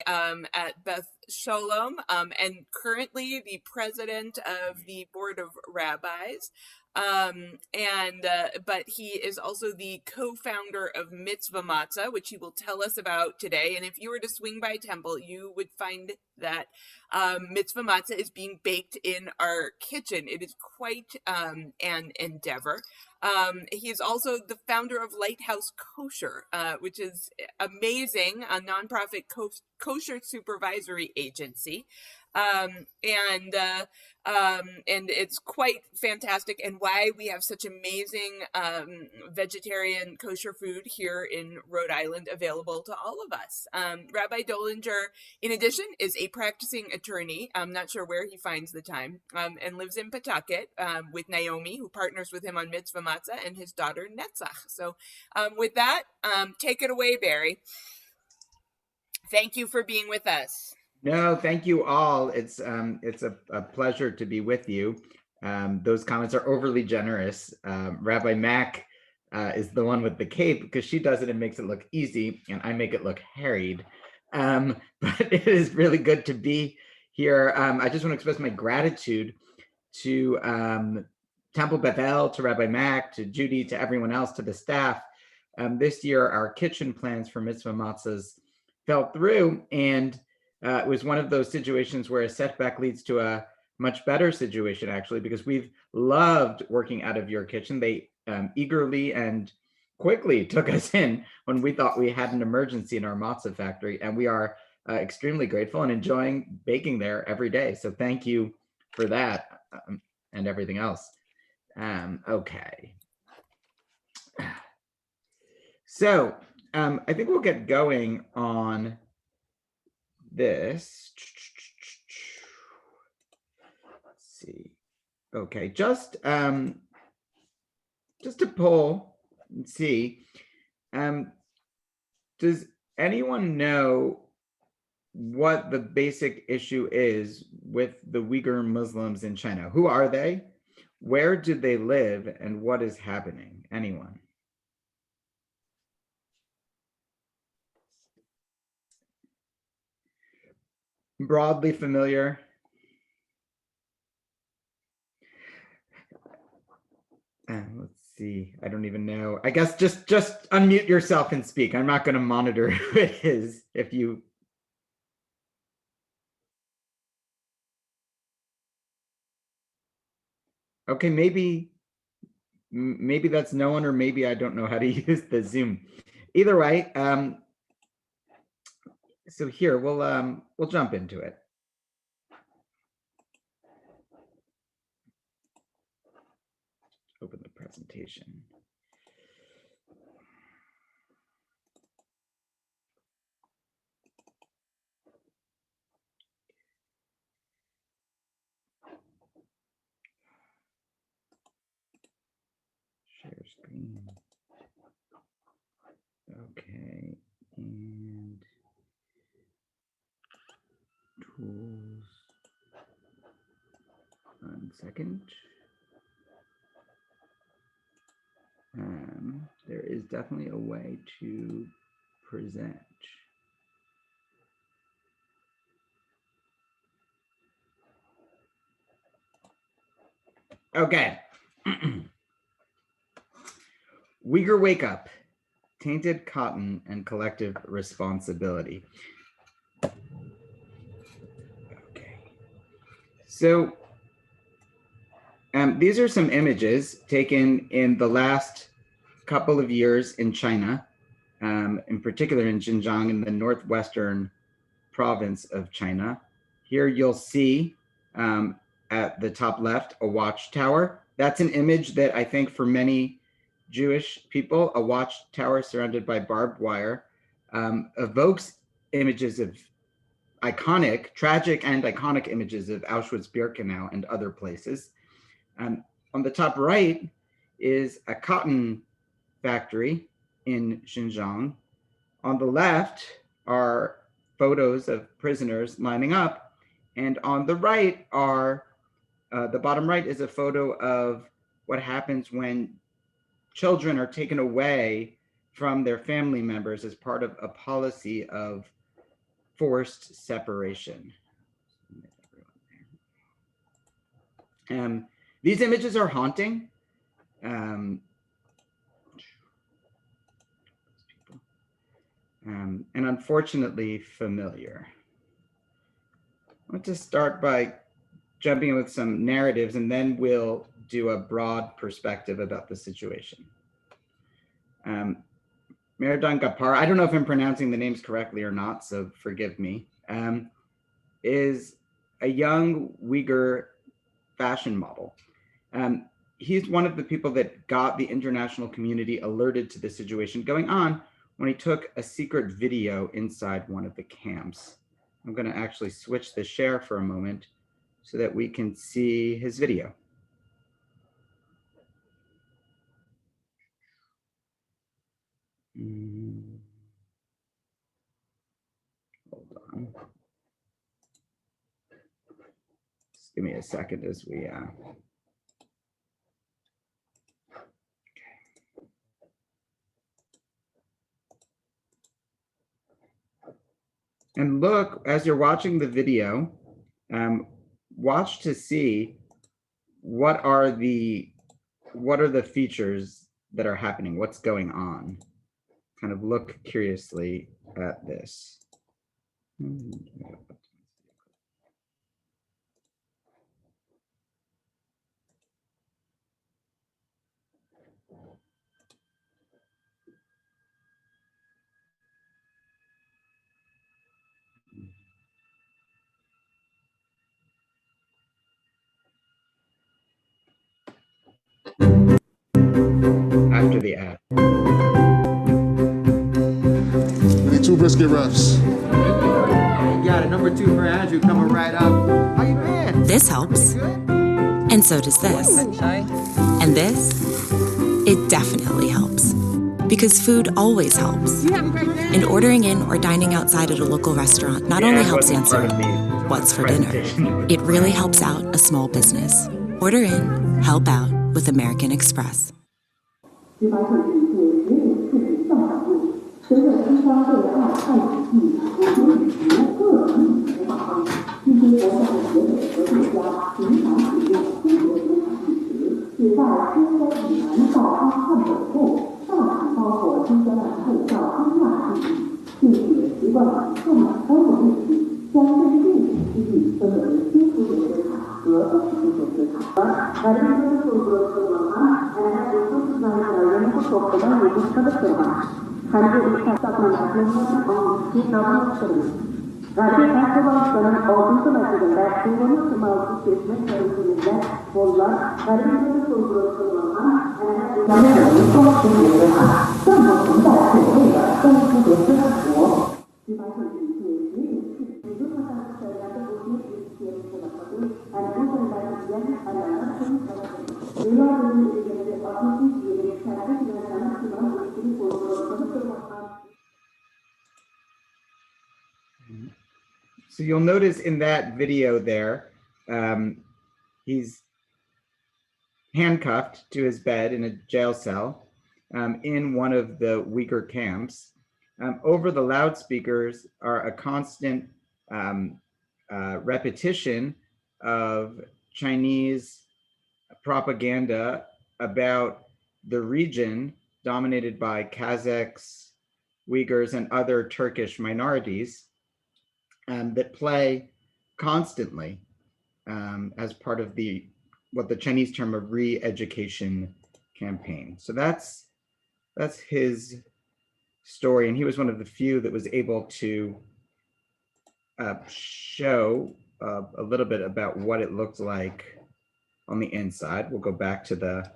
at Beth Sholom, and currently the president of the board of rabbis. But he is also the co-founder of Mitzvah Matzah, which he will tell us about today. And if you were to swing by Temple, you would find that Mitzvah Matzah is being baked in our kitchen. It is quite an endeavor. He is also the founder of Lighthouse Kosher, which is amazing, a nonprofit kosher supervisory agency. And it's quite fantastic, and why we have such amazing vegetarian kosher food here in Rhode Island available to all of us. Rabbi Dolinger, in addition, is a practicing attorney. I'm not sure where he finds the time, and lives in Pawtucket with Naomi, who partners with him on Mitzvah Matzah, and his daughter Netzach. So with that, take it away, Barry. Thank you for being with us. No, thank you all. It's a pleasure to be with you. Those comments are overly generous. Rabbi Mac is the one with the cape because she does it and makes it look easy, and I make it look harried. But it is really good to be here. I just want to express my gratitude to Temple Bethel, to Rabbi Mac, to Judy, to everyone else, to the staff. This year, our kitchen plans for Mitzvah Matzahs fell through, and it was one of those situations where a setback leads to a much better situation, actually, because we've loved working out of your kitchen. They eagerly and quickly took us in when we thought we had an emergency in our matzah factory, and we are extremely grateful and enjoying baking there every day. So thank you for that and everything else. Okay. So I think we'll get going on this. Let's see. Okay, just to poll and see, does anyone know what the basic issue is with the Uyghur Muslims in China? Who are they? Where do they live, and what is happening? Anyone? Broadly familiar? Let's see. I don't even know. I guess just unmute yourself and speak. I'm not going to monitor who it is if you. Okay, maybe that's no one, or maybe I don't know how to use the Zoom. Either way, so here we'll jump into it. Open the presentation. Share screen. Okay, and tools. 1 second. There is definitely a way to present. Okay. Uyghur Wake Up, Tainted Cotton and Collective Responsibility. Okay. So these are some images taken in the last couple of years in China, in particular in Xinjiang, in the northwestern province of China. Here you'll see at the top left a watchtower. That's an image that I think for many Jewish people, a watchtower surrounded by barbed wire evokes images of tragic and iconic images of Auschwitz-Birkenau and other places. On the top right is a cotton factory in Xinjiang. On the left are photos of prisoners lining up. And on the right are, the bottom right is a photo of what happens when children are taken away from their family members as part of a policy of forced separation. These images are haunting. And unfortunately familiar. I want to start by jumping in with some narratives, and then we'll do a broad perspective about the situation. Meridan Gapar, I don't know if I'm pronouncing the names correctly or not, so forgive me, is a young Uyghur fashion model. He's one of the people that got the international community alerted to the situation going on when he took a secret video inside one of the camps. I'm going to actually switch the share for a moment so that we can see his video. Hold on. Just give me a second as we And look, as you're watching the video, watch to see what are the features that are happening, what's going on. Kind of look curiously at this. After the ad. We need 2 brisket wraps. You got it, number 2 for Andrew coming right up. How you been? This helps. And so does this. And this, it definitely helps. Because food always helps. And ordering in or dining outside at a local restaurant not only helps answer what's for dinner, it really helps out a small business. Order in, help out with American Express. So you'll notice in that video there, he's handcuffed to his bed in a jail cell in one of the Uyghur camps. Over the loudspeakers are a constant repetition of Chinese propaganda about the region dominated by Kazakhs, Uyghurs, and other Turkish minorities that play constantly as part of what the Chinese term a re-education campaign. So that's his story, and he was one of the few that was able to show a little bit about what it looked like on the inside. We'll go back to the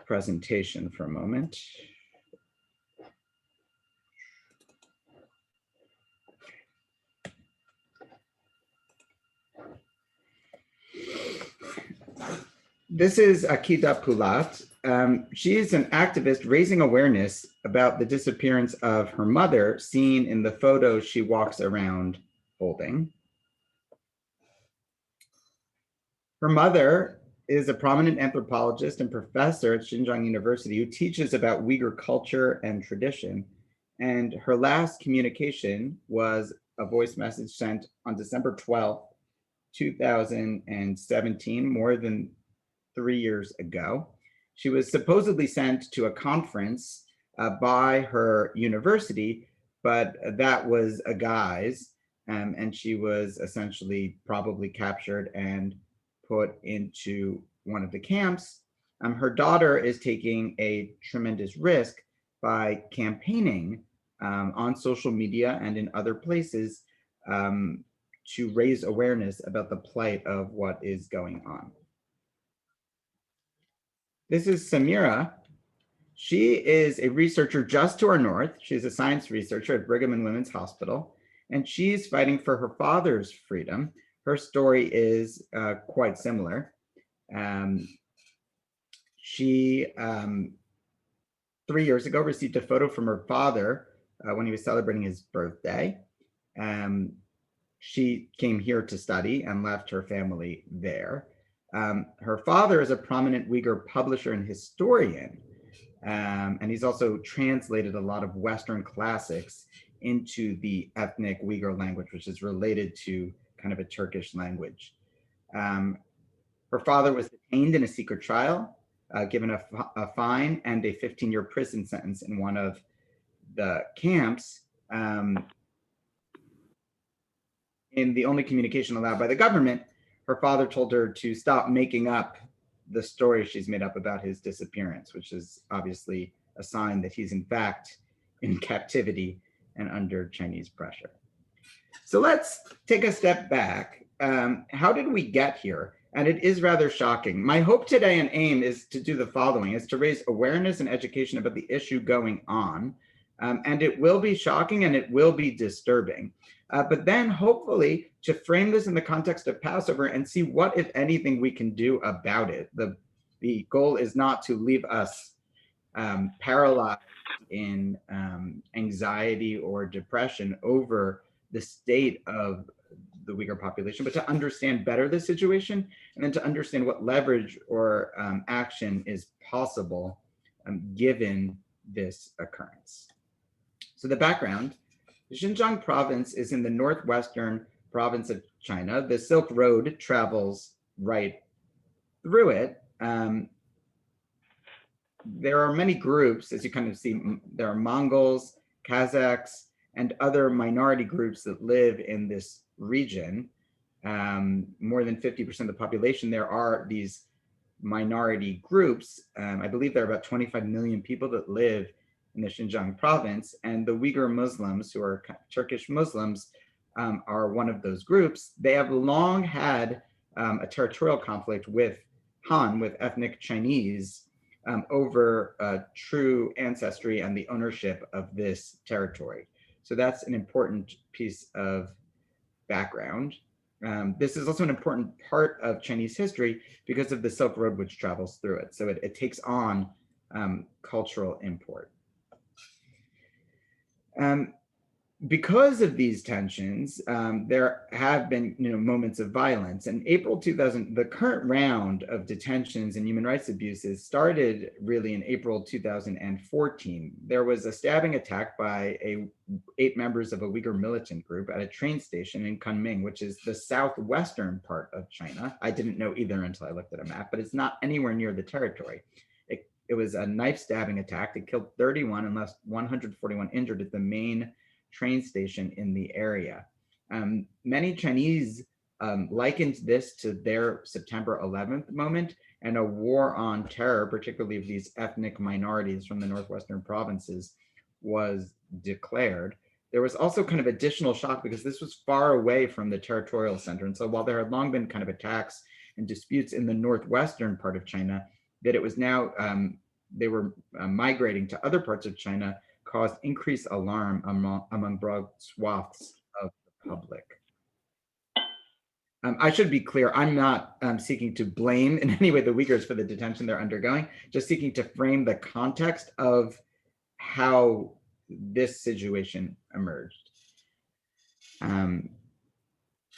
presentation for a moment. This is Akida Pulat. She is an activist raising awareness about the disappearance of her mother, seen in the photo she walks around holding. Her mother is a prominent anthropologist and professor at Xinjiang University who teaches about Uyghur culture and tradition. And her last communication was a voice message sent on December 12th, 2017, more than 3 years ago. She was supposedly sent to a conference by her university, but that was a guise, and she was essentially probably captured and put into one of the camps. Her daughter is taking a tremendous risk by campaigning on social media and in other places to raise awareness about the plight of what is going on. This is Samira. She is a researcher just to our north. She's a science researcher at Brigham and Women's Hospital, and she's fighting for her father's freedom. Her story is quite similar. She, 3 years ago, received a photo from her father when he was celebrating his birthday. She came here to study and left her family there. Her father is a prominent Uyghur publisher and historian, and he's also translated a lot of Western classics into the ethnic Uyghur language, which is related to kind of a Turkish language. Her father was detained in a secret trial, given a fine and a 15-year prison sentence in one of the camps. In the only communication allowed by the government, her father told her to stop making up the story she's made up about his disappearance, which is obviously a sign that he's in fact in captivity and under Chinese pressure. So let's take a step back. How did we get here? And it is rather shocking. My hope today and aim is to do the following, is to raise awareness and education about the issue going on. And it will be shocking and it will be disturbing. But then hopefully to frame this in the context of Passover and see what, if anything, we can do about it. The goal is not to leave us paralyzed in anxiety or depression over the state of the Uyghur population, but to understand better the situation and then to understand what leverage or action is possible given this occurrence. So the background, the Xinjiang province is in the northwestern province of China. The Silk Road travels right through it. There are many groups, as you kind of see, there are Mongols, Kazakhs, and other minority groups that live in this region. More than 50% of the population, there are these minority groups. I believe there are about 25 million people that live in the Xinjiang province, and the Uyghur Muslims, who are Turkish Muslims, are one of those groups. They have long had a territorial conflict with Han, with ethnic Chinese, over true ancestry and the ownership of this territory. So that's an important piece of background. This is also an important part of Chinese history because of the Silk Road which travels through it. So it takes on cultural import. Because of these tensions, there have been moments of violence. In April 2000, the current round of detentions and human rights abuses started really in April 2014. There was a stabbing attack by 8 members of a Uyghur militant group at a train station in Kunming, which is the southwestern part of China. I didn't know either until I looked at a map, but it's not anywhere near the territory. It was a knife stabbing attack. It killed 31 and left 141 injured at the main train station in the area. Many Chinese likened this to their September 11th moment and a war on terror, particularly of these ethnic minorities from the northwestern provinces, was declared. There was also kind of additional shock because this was far away from the territorial center. And so while there had long been kind of attacks and disputes in the northwestern part of China, that it was now, they were migrating to other parts of China, caused increased alarm among broad swaths of the public. I should be clear, I'm not seeking to blame in any way the Uyghurs for the detention they're undergoing, just seeking to frame the context of how this situation emerged.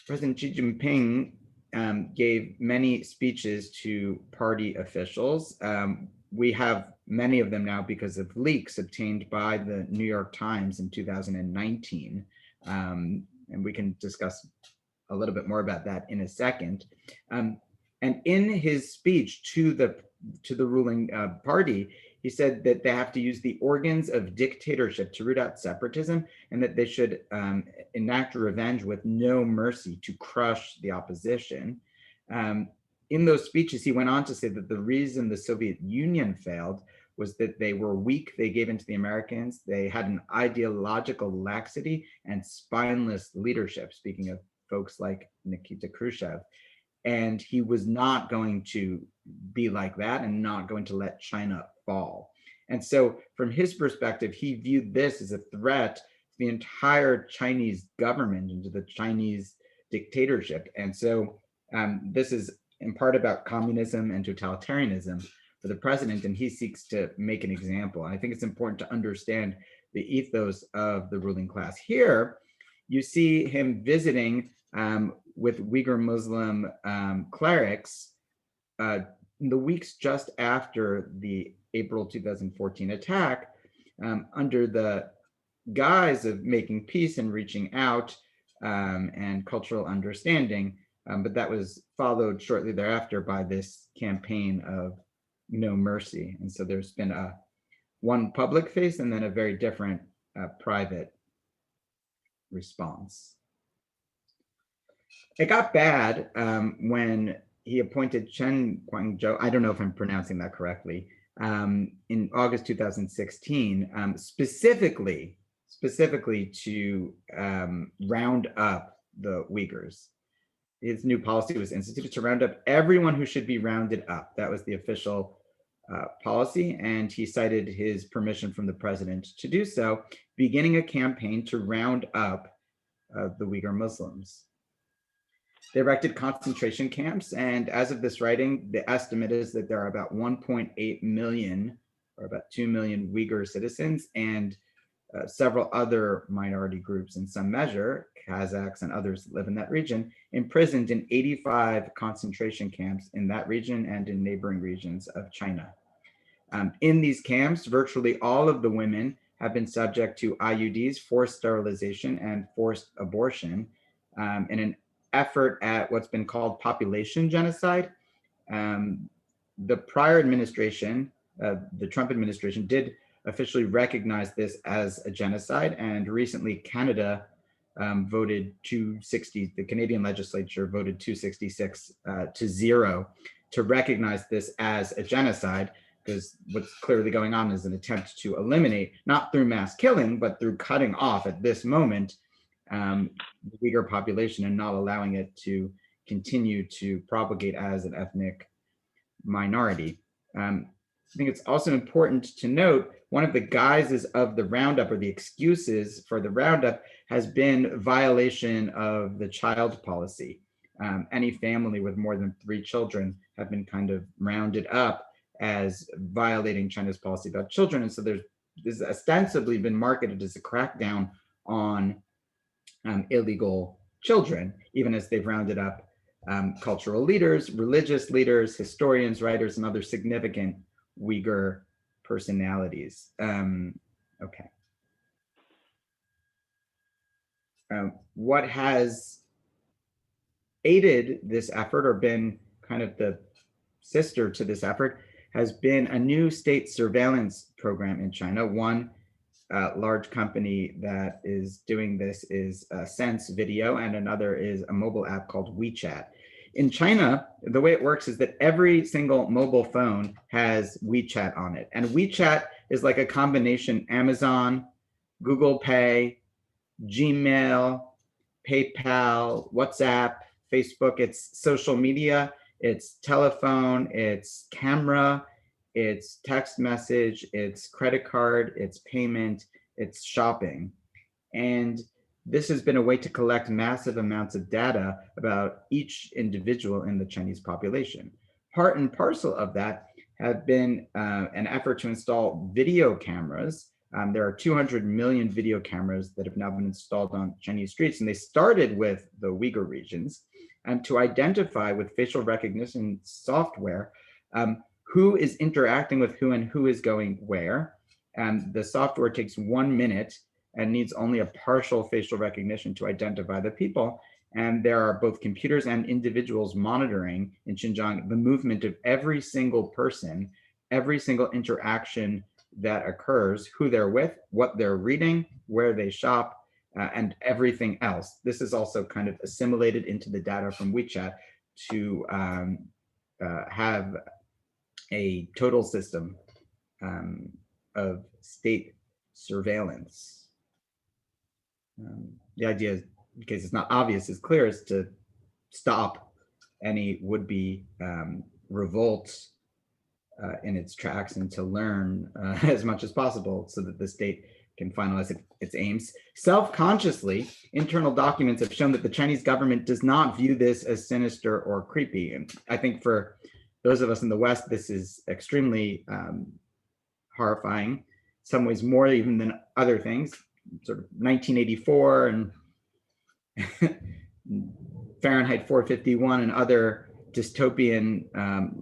President Xi Jinping gave many speeches to party officials. We have many of them now because of leaks obtained by the New York Times in 2019. and we can discuss a little bit more about that in a second. And in his speech to the ruling party, he said that they have to use the organs of dictatorship to root out separatism, and that they should enact revenge with no mercy to crush the opposition. In those speeches, he went on to say that the reason the Soviet Union failed was that they were weak, they gave in to the Americans, they had an ideological laxity and spineless leadership, speaking of folks like Nikita Khrushchev. And he was not going to be like that and not going to let China fall. And so from his perspective, he viewed this as a threat to the entire Chinese government and to the Chinese dictatorship. And so this is in part about communism and totalitarianism for the president, and he seeks to make an example. And I think it's important to understand the ethos of the ruling class. Here, you see him visiting with Uyghur Muslim clerics in the weeks just after the April 2014 attack, under the guise of making peace and reaching out and cultural understanding. But that was followed shortly thereafter by this campaign of no mercy. And so there's been one public face and then a very different private response. It got bad when he appointed Chen Guangzhou, I don't know if I'm pronouncing that correctly, in August 2016, specifically to round up the Uyghurs. His new policy was instituted to round up everyone who should be rounded up. That was the official policy, and he cited his permission from the president to do so, beginning a campaign to round up the Uyghur Muslims. They erected concentration camps, and as of this writing, the estimate is that there are about 1.8 million, or about 2 million Uyghur citizens, and several other minority groups in some measure, Kazakhs and others that live in that region, imprisoned in 85 concentration camps in that region and in neighboring regions of China. In these camps, virtually all of the women have been subject to IUDs, forced sterilization, and forced abortion in an effort at what's been called population genocide. The prior administration, the Trump administration, did officially recognize this as a genocide, and recently Canada voted 260, the Canadian legislature voted 266 to 0 to recognize this as a genocide, because what's clearly going on is an attempt to eliminate, not through mass killing, but through cutting off at this moment the Uyghur population and not allowing it to continue to propagate as an ethnic minority. I think it's also important to note one of the guises of the roundup, or the excuses for the roundup, has been violation of the child policy. Any family with more than 3 children have been kind of rounded up as violating China's policy about children. And so this has ostensibly been marketed as a crackdown on illegal children, even as they've rounded up cultural leaders, religious leaders, historians, writers, and other significant Uyghur personalities. Okay. What has aided this effort, or been kind of the sister to this effort, has been a new state surveillance program in China. One large company that is doing this is Sense Video, and another is a mobile app called WeChat. In China, the way it works is that every single mobile phone has WeChat on it. And WeChat is like a combination Amazon, Google Pay, Gmail, PayPal, WhatsApp, Facebook. It's social media, it's telephone, it's camera, it's text message, it's credit card, it's payment, it's shopping. And this has been a way to collect massive amounts of data about each individual in the Chinese population. Part and parcel of that have been an effort to install video cameras. There are 200 million video cameras that have now been installed on Chinese streets, and they started with the Uyghur regions, to identify with facial recognition software who is interacting with who and who is going where. The software takes 1 minute and needs only a partial facial recognition to identify the people. And there are both computers and individuals monitoring in Xinjiang the movement of every single person, every single interaction that occurs, who they're with, what they're reading, where they shop, and everything else. This is also kind of assimilated into the data from WeChat to have a total system of state surveillance. The idea is, in case it's not obvious, is clear, is to stop any would-be revolts in its tracks and to learn as much as possible so that the state can finalize its aims. Self-consciously, internal documents have shown that the Chinese government does not view this as sinister or creepy. And I think for those of us in the West, this is extremely horrifying, in some ways more even than other things. Sort of 1984 and Fahrenheit 451 and other dystopian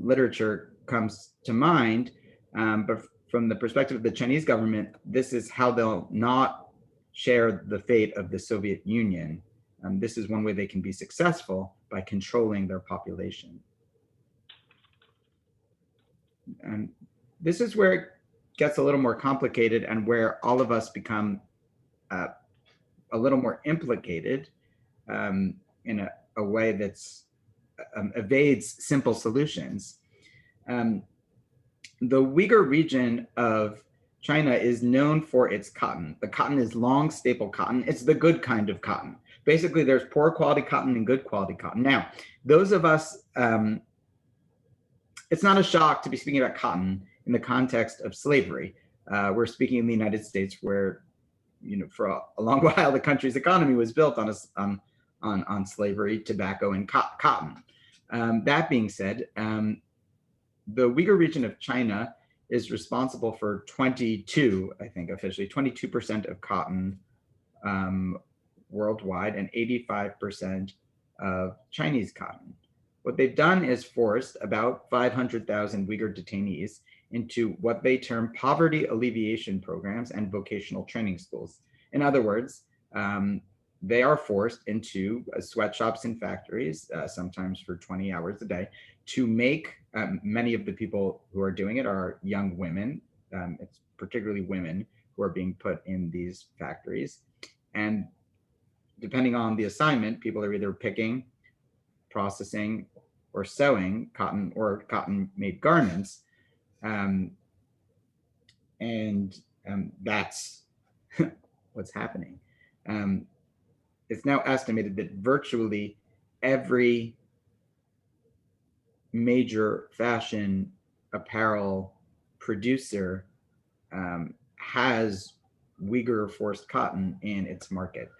literature comes to mind. But from the perspective of the Chinese government, this is how they'll not share the fate of the Soviet Union. This is one way they can be successful, by controlling their population. And this is where it gets a little more complicated and where all of us become a little more implicated in a way that's evades simple solutions. The Uyghur region of China is known for its cotton. The cotton is long staple cotton. It's the good kind of cotton. Basically, there's poor quality cotton and good quality cotton. Now, those of us, it's not a shock to be speaking about cotton in the context of slavery. We're speaking in the United States, where, you know, for a long while, the country's economy was built on slavery, tobacco, and cotton. That being said, the Uyghur region of China is responsible for 22, I think officially, 22% of cotton worldwide and 85% of Chinese cotton. What they've done is forced about 500,000 Uyghur detainees into what they term poverty alleviation programs and vocational training schools. In other words, they are forced into sweatshops and factories, sometimes for 20 hours a day, to make, many of the people who are doing it are young women. It's particularly women who are being put in these factories. And depending on the assignment, people are either picking, processing, or sewing cotton or cotton-made garments. That's what's happening. It's now estimated that virtually every major fashion apparel producer has Uyghur forced cotton in its market.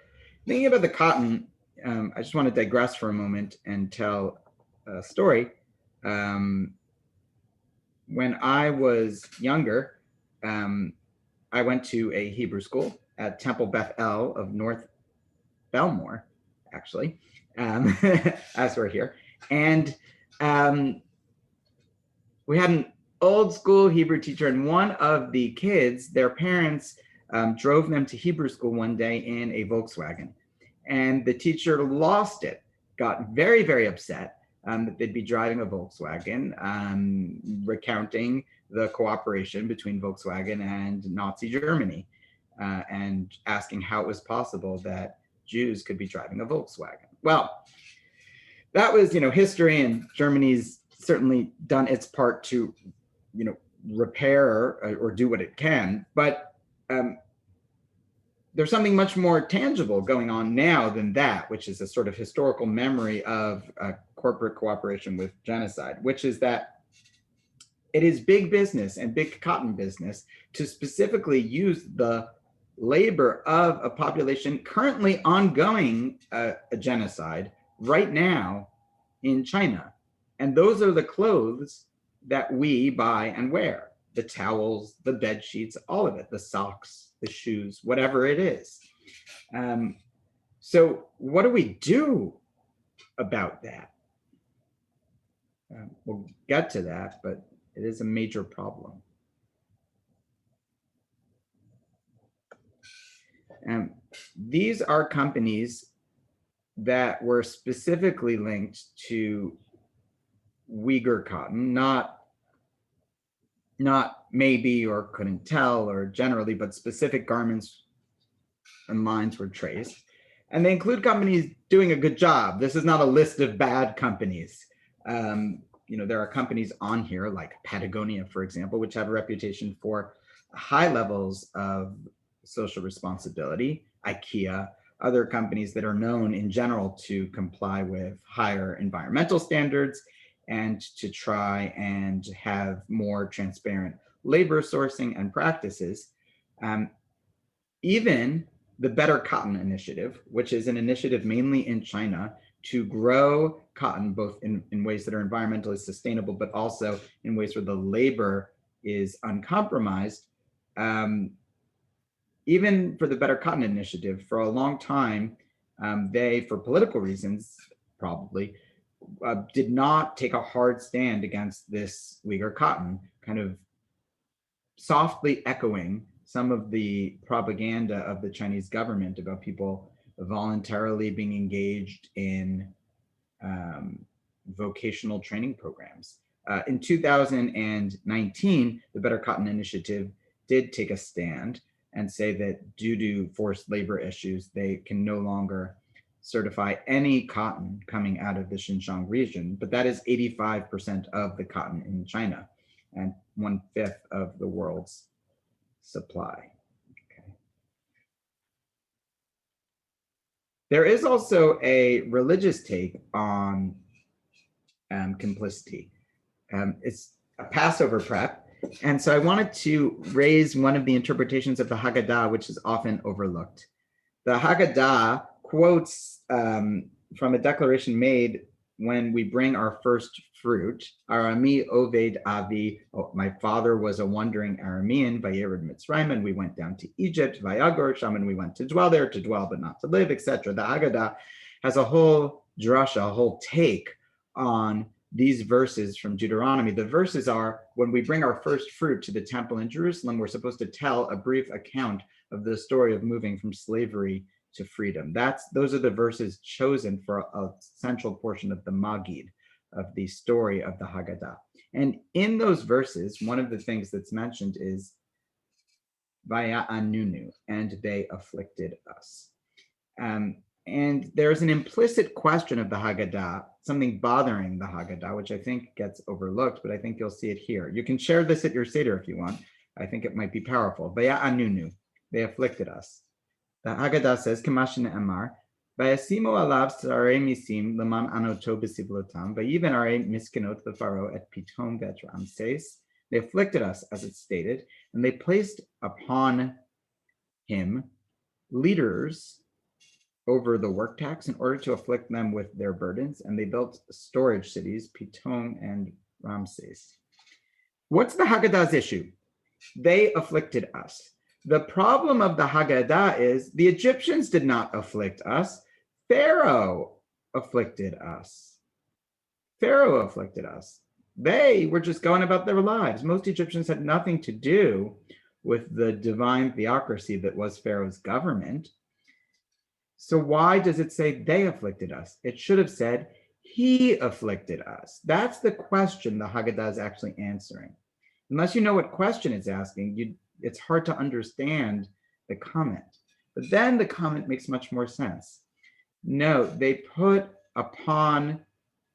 Thinking about the cotton, I just want to digress for a moment and tell a story. When I was younger, I went to a Hebrew school at Temple Beth El of North Belmore, actually, as we're here. And we had an old school Hebrew teacher, and one of the kids, their parents drove them to Hebrew school one day in a Volkswagen. And the teacher lost it, got very, very upset that they'd be driving a Volkswagen, recounting the cooperation between Volkswagen and Nazi Germany, and asking how it was possible that Jews could be driving a Volkswagen. Well, that was, history, and Germany's certainly done its part to, repair or do what it can. But there's something much more tangible going on now than that, which is a sort of historical memory of corporate cooperation with genocide, which is that it is big business and big cotton business to specifically use the labor of a population currently ongoing a genocide right now in China. And those are the clothes that we buy and wear, the towels, the bed sheets, all of it, the socks, the shoes, whatever it is. So what do we do about that? We'll get to that, but it is a major problem. These are companies that were specifically linked to Uyghur cotton, not maybe or couldn't tell or generally, but specific garments and lines were traced. And they include companies doing a good job. This is not a list of bad companies. There are companies on here like Patagonia, for example, which have a reputation for high levels of social responsibility. IKEA, other companies that are known in general to comply with higher environmental standards and to try and have more transparent labor sourcing and practices. Even the Better Cotton Initiative, which is an initiative mainly in China to grow cotton, both in ways that are environmentally sustainable, but also in ways where the labor is uncompromised. Even for the Better Cotton Initiative, for a long time, they, for political reasons, probably, did not take a hard stand against this Uyghur cotton, kind of softly echoing some of the propaganda of the Chinese government about people voluntarily being engaged in vocational training programs. In 2019, the Better Cotton Initiative did take a stand and say that due to forced labor issues, they can no longer certify any cotton coming out of the Xinjiang region, but that is 85% of the cotton in China and 1/5 of the world's supply. Okay. There is also a religious take on complicity. It's a Passover prep. And so I wanted to raise one of the interpretations of the Haggadah, which is often overlooked. The Haggadah quotes from a declaration made when we bring our first fruit, Arami Oved Avi, my father was a wandering Aramean, Vayered Mitzrayim, and we went down to Egypt, Vayagor Sham, and we went to dwell there, to dwell but not to live, etc. The Haggadah has a whole drasha, a whole take on these verses from Deuteronomy. The verses are, when we bring our first fruit to the temple in Jerusalem, we're supposed to tell a brief account of the story of moving from slavery to freedom. Those are the verses chosen for a central portion of the Magid, of the story of the Haggadah. And in those verses, one of the things that's mentioned is Vaya'anunu, and they afflicted us. And there's an implicit question of the Haggadah, something bothering the Haggadah, which I think gets overlooked, but I think you'll see it here. You can share this at your Seder if you want. I think it might be powerful. Vaya'anunu, they afflicted us. The Haggadah says, Kamashin Amar, Vayasimu alav sarei misim leman anoto b'sivlotam, vayiven arei miskenot lefaro et pitom vet Ramses. They afflicted us, as it's stated, and they placed upon him leaders over the work tax in order to afflict them with their burdens, and they built storage cities, Pitom and Ramses. What's the Haggadah's issue? They afflicted us. The problem of the Haggadah is the Egyptians did not afflict us. Pharaoh afflicted us. Pharaoh afflicted us. They were just going about their lives. Most Egyptians had nothing to do with the divine theocracy that was Pharaoh's government. So why does it say they afflicted us? It should have said he afflicted us. That's the question the Haggadah is actually answering. Unless you know what question it's asking, it's hard to understand the comment. But then the comment makes much more sense. No, they put upon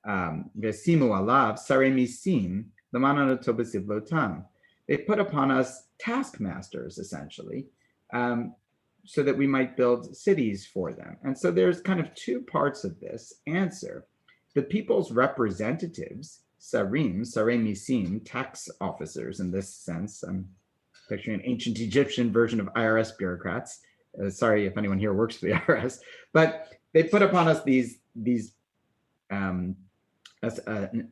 Vesimu alav sarei misim lemana tobesiv lotam. They put upon us taskmasters, essentially, so that we might build cities for them. And so there's kind of two parts of this answer. The people's representatives, sarim, sarei misim, tax officers in this sense. I'm picturing an ancient Egyptian version of IRS bureaucrats. Sorry if anyone here works for the IRS, but they put upon us a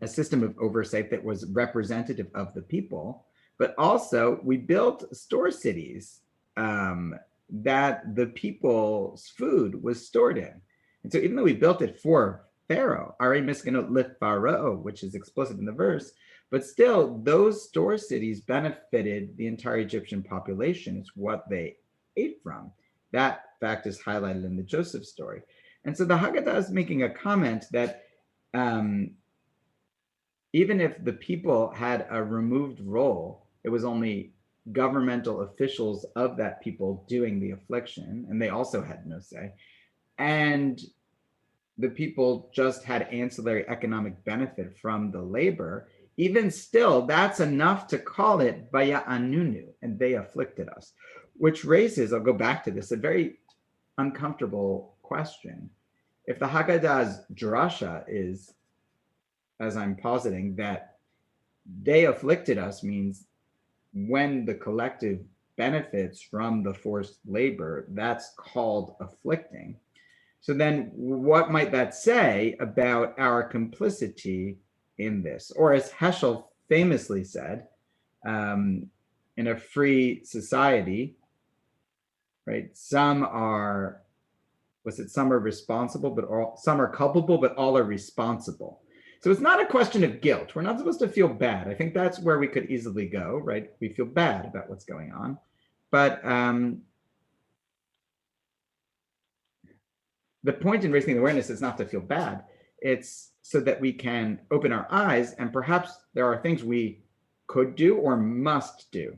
system of oversight that was representative of the people, but also we built store cities that the people's food was stored in. And so even though we built it for Pharaoh, Arei Miskenot Lif Pharaoh, which is explicit in the verse, but still those store cities benefited the entire Egyptian population. It's what they ate from. that fact is highlighted in the Joseph story. And so the Haggadah is making a comment that even if the people had a removed role, it was only governmental officials of that people doing the affliction, and they also had no say. And the people just had ancillary economic benefit from the labor. Even still, that's enough to call it Baya'anunu, and they afflicted us, which raises, I'll go back to this, a very uncomfortable question. If the Haggadah's drasha is, as I'm positing, that they afflicted us means when the collective benefits from the forced labor, that's called afflicting. So then what might that say about our complicity in this? Or as Heschel famously said, in a free society, right, some are responsible, but some are culpable, but all are responsible. So it's not a question of guilt. We're not supposed to feel bad. I think that's where we could easily go, right? We feel bad about what's going on. But the point in raising awareness is not to feel bad. It's so that we can open our eyes, and perhaps there are things we could do or must do.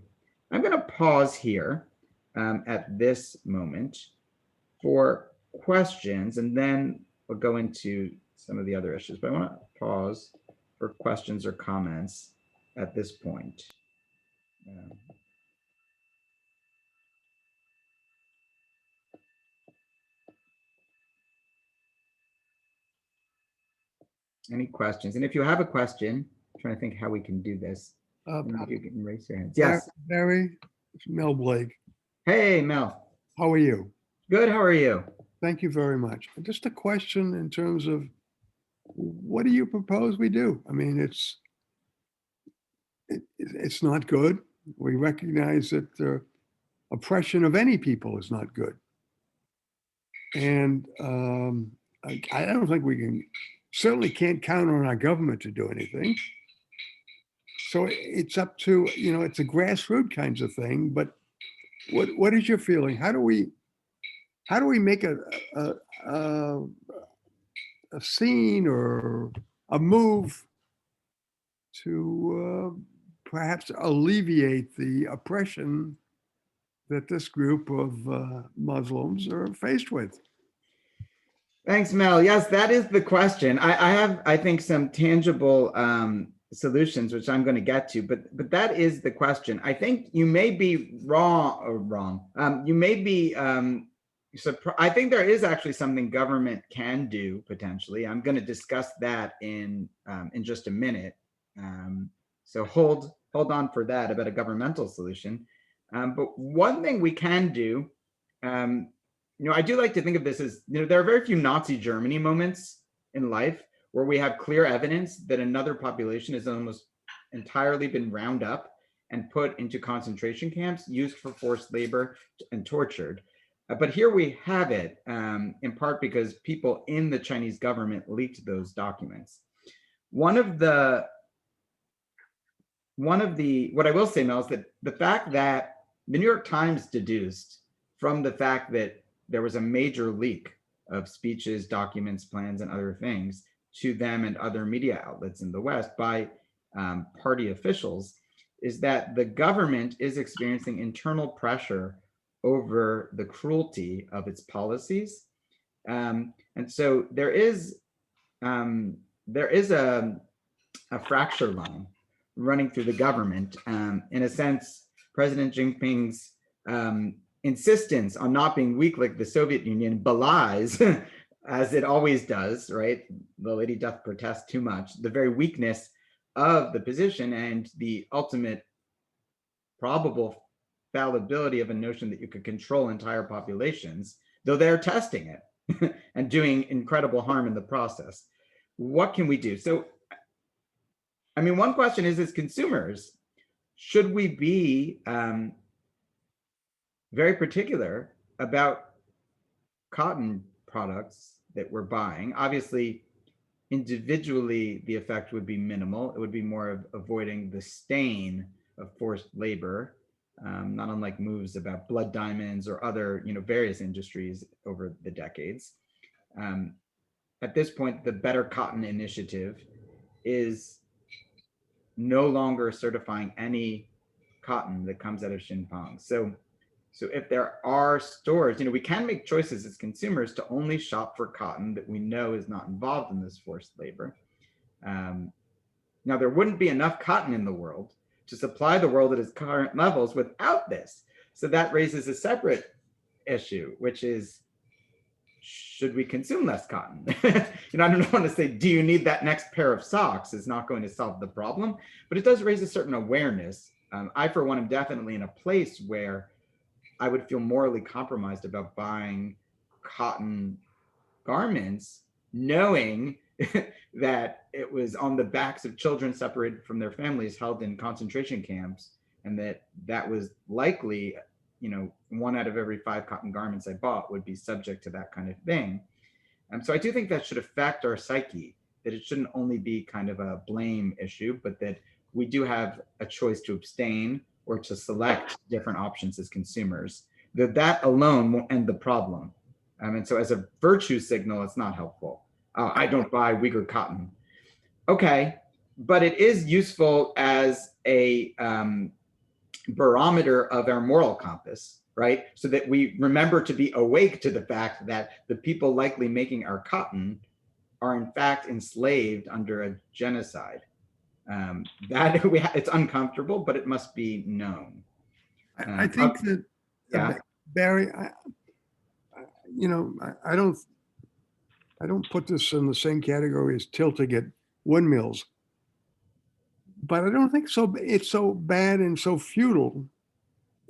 I'm going to pause here at this moment for questions, and then we'll go into some of the other issues. But I want to pause for questions or comments at this point. Any questions? And if you have a question, I'm trying to think how we can do this. If you can raise your hands. Yes. Barry, it's Mel Blake. Hey, Mel. How are you? Good. How are you? Thank you very much. Just a question in terms of what do you propose we do? I mean, it's not good. We recognize that the oppression of any people is not good. And I don't think we certainly can't count on our government to do anything. So it's up to, it's a grassroots kinds of thing, but what is your feeling? How do we make a scene or a move to perhaps alleviate the oppression that this group of Muslims are faced with? Thanks, Mel. Yes, that is the question. I have, I think, some tangible solutions, which I'm going to get to, but that is the question. I think you may be wrong. You may be, I think there is actually something government can do potentially. I'm going to discuss that in just a minute. So hold on for that about a governmental solution. But one thing we can do, I do like to think of this as, there are very few Nazi Germany moments in life where we have clear evidence that another population has almost entirely been round up and put into concentration camps, used for forced labor and tortured. But here we have it, in part because people in the Chinese government leaked those documents. What I will say, Mel, is that the fact that the New York Times deduced from the fact that there was a major leak of speeches, documents, plans, and other things to them and other media outlets in the West by party officials is that the government is experiencing internal pressure over the cruelty of its policies. And so there is a fracture line running through the government. In a sense, President Jinping's insistence on not being weak like the Soviet Union belies, as it always does, right? The lady doth protest too much, the very weakness of the position and the ultimate probable fallibility of a notion that you could control entire populations, though they're testing it and doing incredible harm in the process. What can we do? So, I mean, one question is, as consumers, should we be very particular about cotton products that we're buying? Obviously, individually, the effect would be minimal. It would be more of avoiding the stain of forced labor not unlike moves about blood diamonds or other, various industries over the decades. At this point, the Better Cotton Initiative is no longer certifying any cotton that comes out of Xinjiang. So if there are stores, we can make choices as consumers to only shop for cotton that we know is not involved in this forced labor. Now, there wouldn't be enough cotton in the world to supply the world at its current levels without this. So that raises a separate issue, which is, should we consume less cotton? I don't want to say, do you need that next pair of socks? Is not going to solve the problem, but it does raise a certain awareness. I, for one, am definitely in a place where I would feel morally compromised about buying cotton garments, knowing that it was on the backs of children separated from their families held in concentration camps, and that was likely, 1 out of every 5 cotton garments I bought would be subject to that kind of thing. So I do think that should affect our psyche, that it shouldn't only be kind of a blame issue, but that we do have a choice to abstain or to select different options as consumers. That alone won't end the problem. And so as a virtue signal, it's not helpful. I don't buy Uyghur cotton. Okay, but it is useful as a barometer of our moral compass, right? So that we remember to be awake to the fact that the people likely making our cotton are in fact enslaved under a genocide. It's uncomfortable, but it must be known. I think that, yeah. Barry, I don't put this in the same category as tilting at windmills, but I don't think so. It's so bad and so futile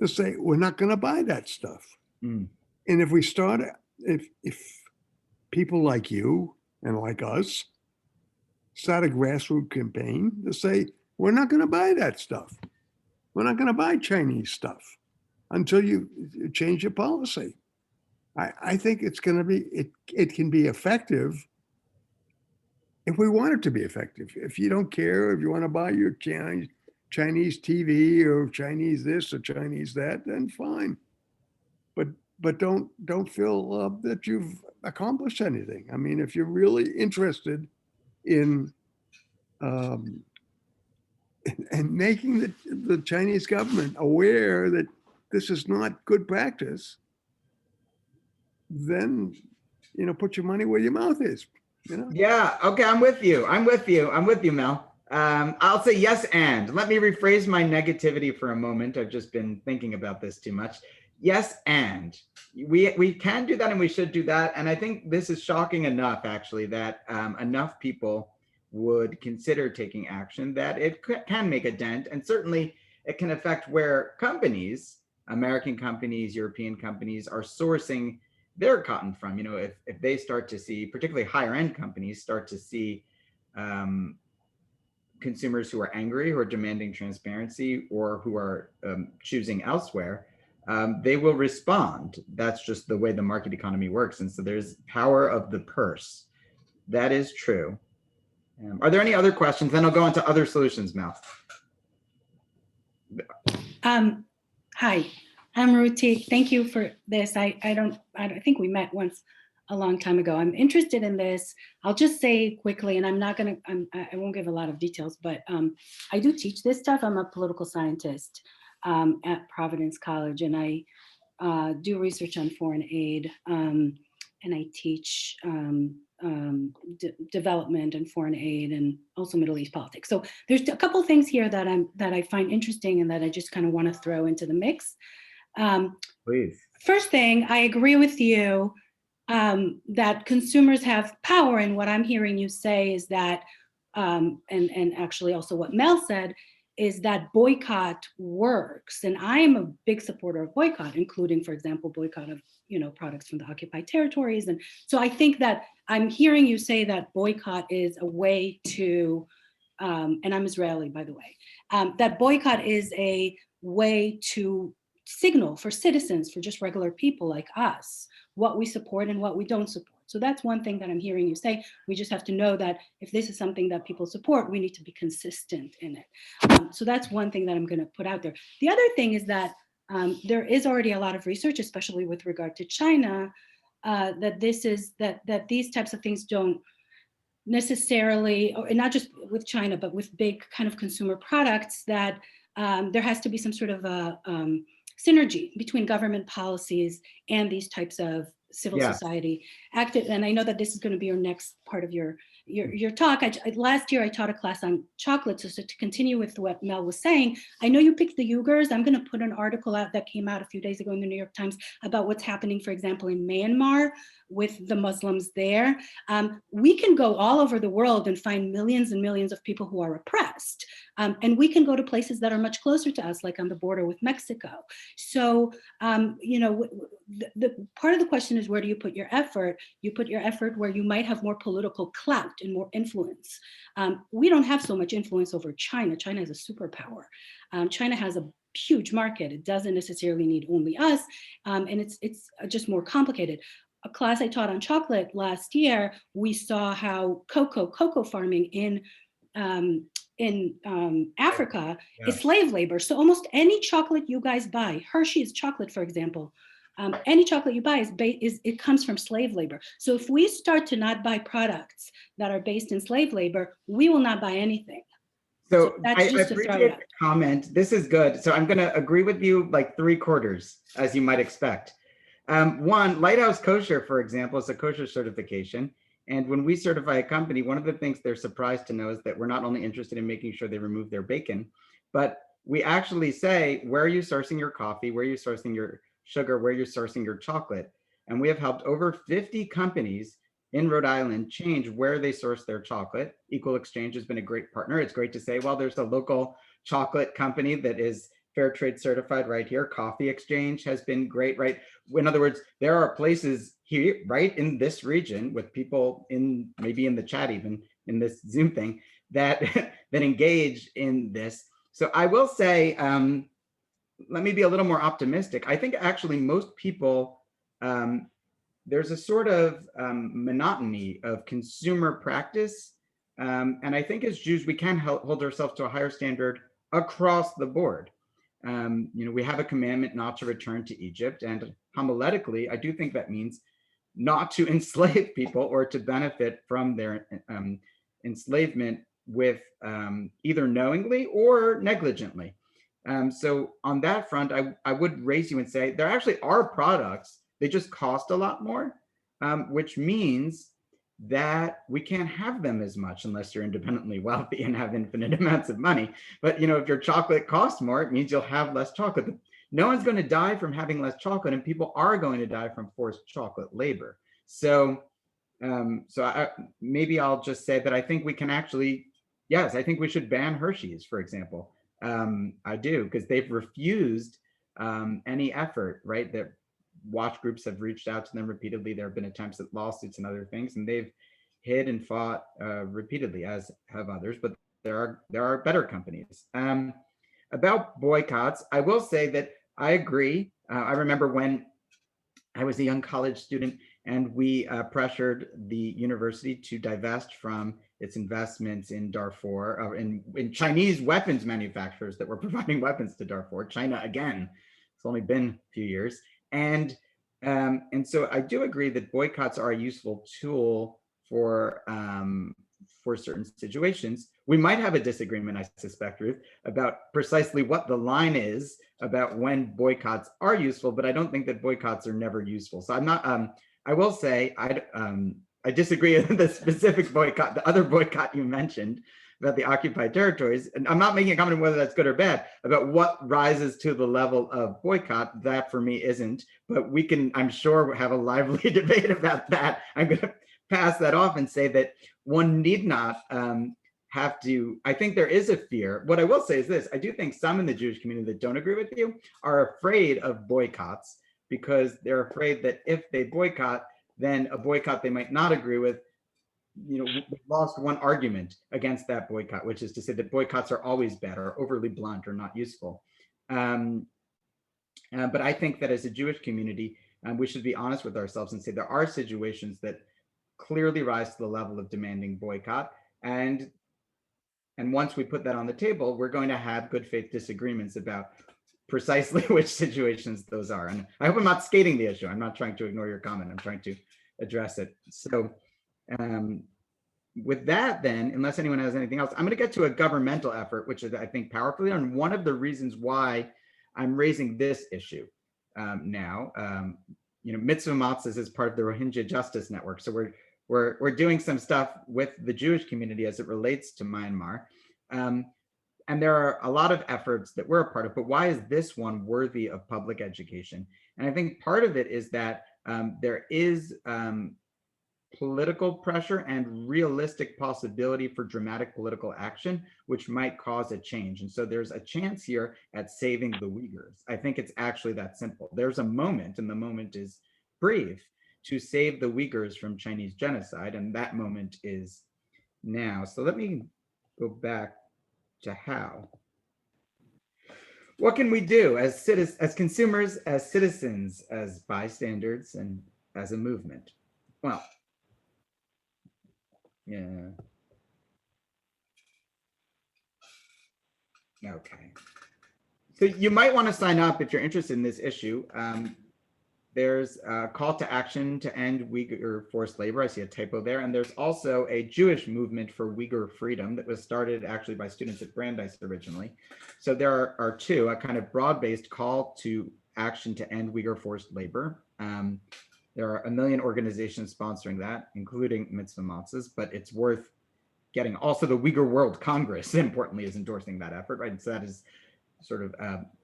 to say we're not going to buy that stuff. And if we start, if people like you and like us start a grassroots campaign to say we're not going to buy that stuff, we're not going to buy Chinese stuff until you change your policy. I think it's going to be, it can be effective if we want it to be effective. If you don't care, if you want to buy your Chinese TV or Chinese this or Chinese that, then fine. But don't feel that you've accomplished anything. I mean, if you're really interested in and making the Chinese government aware that this is not good practice, then, put your money where your mouth is, Yeah, okay, I'm with you, Mel. I'll say yes, and let me rephrase my negativity for a moment. I've just been thinking about this too much. Yes, and we can do that, and we should do that. And I think this is shocking enough, actually, that enough people would consider taking action, that it can make a dent. And certainly it can affect where companies, American companies, European companies, are sourcing their cotton from. If they start to see, particularly higher end companies, start to see consumers who are angry, who are demanding transparency, or who are choosing elsewhere, they will respond. That's just the way the market economy works. And so there's power of the purse. That is true. Are there any other questions? Then I'll go into other solutions, Mel. Hi, I'm Ruti. Thank you for this. I think we met once a long time ago. I'm interested in this. I'll just say quickly, and I won't give a lot of details, but I do teach this stuff. I'm a political scientist at Providence College, and I do research on foreign aid, and I teach development and foreign aid, and also Middle East politics. So there's a couple things here that I find interesting and that I just kind of want to throw into the mix. Please. First thing, I agree with you that consumers have power, and what I'm hearing you say is that, and actually also what Mel said, is that boycott works. And I am a big supporter of boycott, including, for example, boycott of products from the occupied territories. And so I think that I'm hearing you say that boycott is a way to, and I'm Israeli, by the way, that boycott is a way to signal for citizens, for just regular people like us, what we support and what we don't support. So that's one thing that I'm hearing you say. We just have to know that if this is something that people support, we need to be consistent in it. So that's one thing that I'm going to put out there. The other thing is that there is already a lot of research, especially with regard to China, that these types of things don't necessarily, or not just with China, but with big kind of consumer products, that there has to be some sort of a synergy between government policies and these types of civil society active. And I know that this is going to be your next part of your talk. Last year I taught a class on chocolate. So to continue with what Mel was saying, I know you picked the Uyghurs. I'm going to put an article out that came out a few days ago in the New York Times about what's happening, for example, in Myanmar with the Muslims there. We can go all over the world and find millions and millions of people who are oppressed. And we can go to places that are much closer to us, like on the border with Mexico. So, the part of the question is, where do you put your effort? You put your effort where you might have more political clout and more influence. We don't have so much influence over China. China is a superpower. China has a huge market. It doesn't necessarily need only us. And it's just more complicated. A class I taught on chocolate last year, we saw how cocoa farming in Africa is slave labor. So almost any chocolate you guys buy, Hershey's chocolate, for example, any chocolate you buy it comes from slave labor. So if we start to not buy products that are based in slave labor, we will not buy anything. So I appreciate the comment. This is good. So I'm going to agree with you like 3/4, as you might expect. One, Lighthouse Kosher, for example, is a kosher certification. And when we certify a company, one of the things they're surprised to know is that we're not only interested in making sure they remove their bacon, but we actually say, where are you sourcing your coffee? Where are you sourcing your sugar? Where are you sourcing your chocolate? And we have helped over 50 companies in Rhode Island change where they source their chocolate. Equal Exchange has been a great partner. It's great to say, well, there's a local chocolate company that is fair trade certified right here. Coffee Exchange has been great, right? In other words, there are places here, right in this region, with people in maybe in the chat, even in this Zoom thing, that that engage in this. So I will say, let me be a little more optimistic. I think actually most people, there's a sort of monotony of consumer practice. And I think as Jews, we can hold ourselves to a higher standard across the board. We have a commandment not to return to Egypt, and homiletically, I do think that means not to enslave people or to benefit from their enslavement with either knowingly or negligently. So on that front, I would raise you and say there actually are products, they just cost a lot more, which means that we can't have them as much unless you're independently wealthy and have infinite amounts of money. But if your chocolate costs more, it means you'll have less chocolate. But no one's going to die from having less chocolate, and people are going to die from forced chocolate labor. So, maybe I'll just say that I think we can actually, yes, I think we should ban Hershey's, for example. I do, because they've refused any effort, right? That watch groups have reached out to them repeatedly. There have been attempts at lawsuits and other things, and they've hid and fought repeatedly, as have others. But there are better companies. About boycotts, I will say that I agree. I remember when I was a young college student, and we pressured the university to divest from its investments in Darfur, in Chinese weapons manufacturers that were providing weapons to Darfur. China, again, it's only been a few years. And so I do agree that boycotts are a useful tool for certain situations. We might have a disagreement, I suspect, Ruth, about precisely what the line is about when boycotts are useful, but I don't think that boycotts are never useful. So I'm not, I will say, I disagree with the specific boycott, the other boycott you mentioned about the occupied territories. And I'm not making a comment on whether that's good or bad, about what rises to the level of boycott. That for me isn't, but we can, I'm sure, have a lively debate about that. I'm going to pass that off and say that one need not have to, I think there is a fear. What I will say is this: I do think some in the Jewish community that don't agree with you are afraid of boycotts, because they're afraid that if they boycott, then a boycott they might not agree with, we lost one argument against that boycott, which is to say that boycotts are always bad or overly blunt or not useful. But I think that as a Jewish community, we should be honest with ourselves and say there are situations that clearly rise to the level of demanding boycott. And once we put that on the table, we're going to have good faith disagreements about precisely which situations those are. And I hope I'm not skating the issue. I'm not trying to ignore your comment. I'm trying to address it. So with that then, unless anyone has anything else, I'm going to get to a governmental effort, which is, I think, powerfully, and one of the reasons why I'm raising this issue now. Mitzvah Matzahs is part of the Rohingya Justice Network. So we're doing some stuff with the Jewish community as it relates to Myanmar. And there are a lot of efforts that we're a part of, but why is this one worthy of public education? And I think part of it is that there is political pressure and realistic possibility for dramatic political action, which might cause a change. And so there's a chance here at saving the Uyghurs. I think it's actually that simple. There's a moment, and the moment is brief, to save the Uyghurs from Chinese genocide, and that moment is now. So let me go back to how. What can we do as citizens, as consumers, as citizens, as bystanders, and as a movement? Well, yeah. Okay. So you might want to sign up if you're interested in this issue. There's a call to action to end Uyghur forced labor. I see a typo there. And there's also a Jewish movement for Uyghur freedom that was started actually by students at Brandeis originally. So there are two, a kind of broad-based call to action to end Uyghur forced labor. There are a million organizations sponsoring that, including Mitzvah Matzahs, but it's worth getting. Also, the Uyghur World Congress, importantly, is endorsing that effort, right? So that is sort of